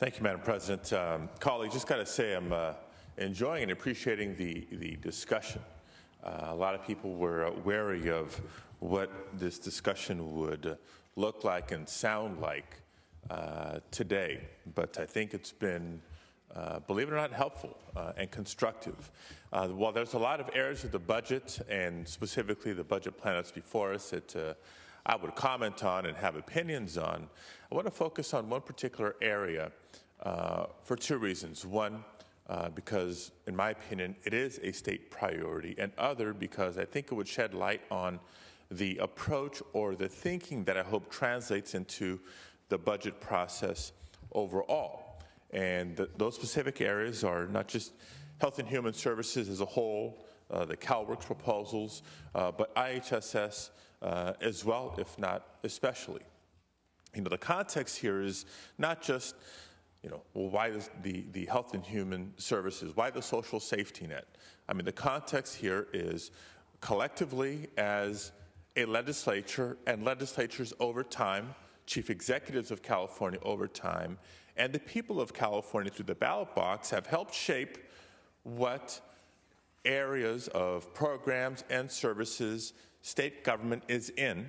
Thank you, Madam President. Colleagues, just got to say I'm enjoying and appreciating the discussion. A lot of people were wary of what this discussion would look like and sound like today, but I think it's been, believe it or not, helpful and constructive. While there's a lot of areas of the budget, and specifically the budget plan that's before us, that I would comment on and have opinions on, I want to focus on one particular area for two reasons. One, because, in my opinion, it is a state priority, and other, because I think it would shed light on the approach or the thinking that I hope translates into the budget process overall. And those specific areas are not just Health and Human Services as a whole, the CalWORKs proposals, but IHSS as well, if not especially. You know, the context here is not just, why the Health and Human Services, why the social safety net? I mean, the context here is collectively as a legislature and legislatures over time, chief executives of California over time, and the people of California through the ballot box have helped shape what areas of programs and services state government is in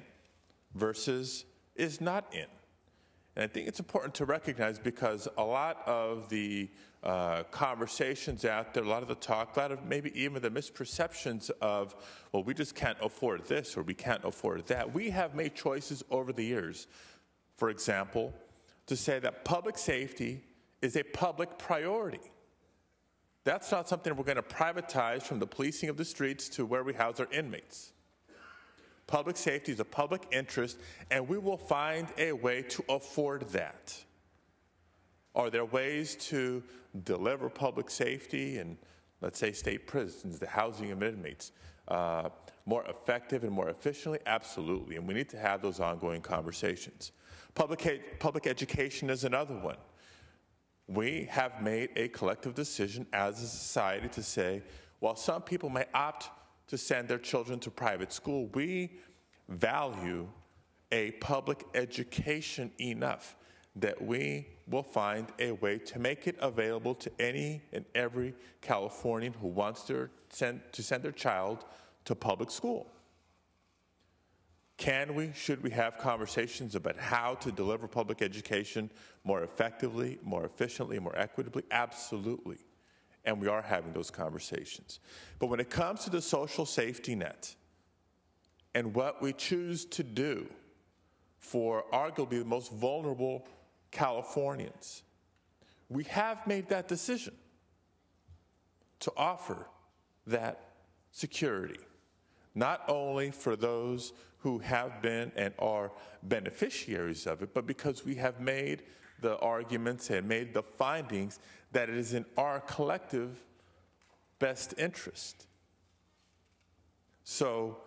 versus is not in. And I think it's important to recognize, because a lot of the conversations out there, a lot of the talk, a lot of maybe even the misperceptions of, well, we just can't afford this or we can't afford that. We have made choices over the years, for example, to say that public safety is a public priority. That's not something we're going to privatize from the policing of the streets to where we house our inmates. Public safety is a public interest, and we will find a way to afford that. Are there ways to deliver public safety in, let's say, state prisons, the housing of inmates, more effective and more efficiently? Absolutely, and we need to have those ongoing conversations. Public education is another one. We have made a collective decision as a society to say, while some people may opt to send their children to private school, we value a public education enough that we will find a way to make it available to any and every Californian who wants to send their child to public school. Should we have conversations about how to deliver public education more effectively, more efficiently, more equitably? Absolutely. And we are having those conversations. But when it comes to the social safety net and what we choose to do for arguably the most vulnerable Californians, we have made that decision to offer that security, not only for those who have been and are beneficiaries of it, but because we have made the arguments and made the findings that it is in our collective best interest. So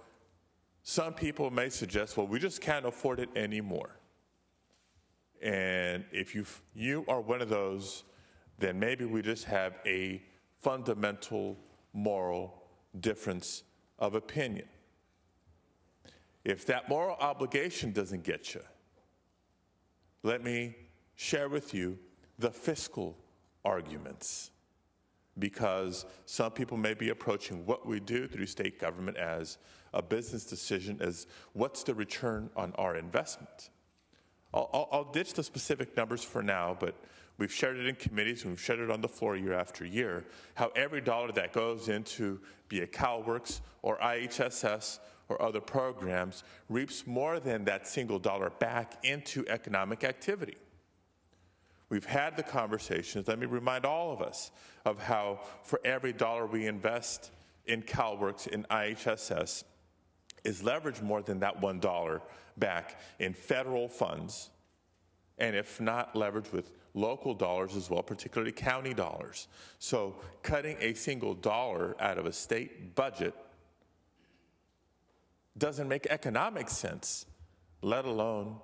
some people may suggest, well, we just can't afford it anymore. And if you are one of those, then maybe we just have a fundamental moral difference of opinion. If that moral obligation doesn't get you, let me share with you the fiscal arguments, because some people may be approaching what we do through state government as a business decision, as what's the return on our investment. I'll ditch the specific numbers for now, but we've shared it in committees and we've shared it on the floor year after year, how every dollar that goes into, be it CalWORKs or IHSS or other programs, reaps more than that single dollar back into economic activity. We've had the conversations. Let me remind all of us of how for every dollar we invest in CalWORKs, in IHSS, is leveraged more than that $1 back in federal funds, and if not leveraged with local dollars as well, particularly county dollars. So cutting a single dollar out of a state budget doesn't make economic sense, let alone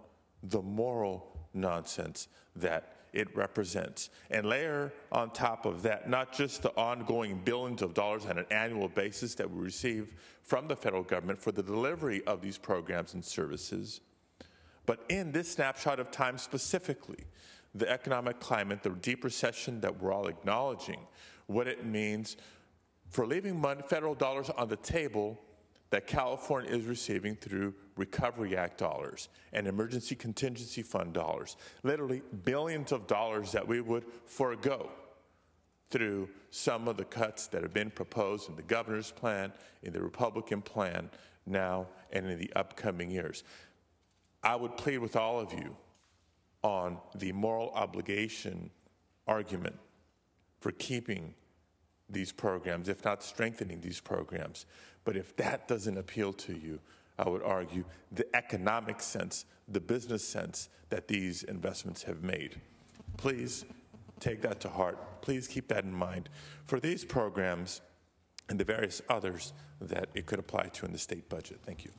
the moral nonsense that it represents. And layer on top of that, not just the ongoing billions of dollars on an annual basis that we receive from the federal government for the delivery of these programs and services, but in this snapshot of time specifically, the economic climate, the deep recession that we're all acknowledging, what it means for leaving federal dollars on the table that California is receiving through Recovery Act dollars and Emergency Contingency Fund dollars, literally billions of dollars that we would forego through some of the cuts that have been proposed in the governor's plan, in the Republican plan now, and in the upcoming years. I would plead with all of you on the moral obligation argument for keeping these programs, if not strengthening these programs. But if that doesn't appeal to you, I would argue the economic sense, the business sense that these investments have made. Please take that to heart. Please keep that in mind for these programs and the various others that it could apply to in the state budget. Thank you.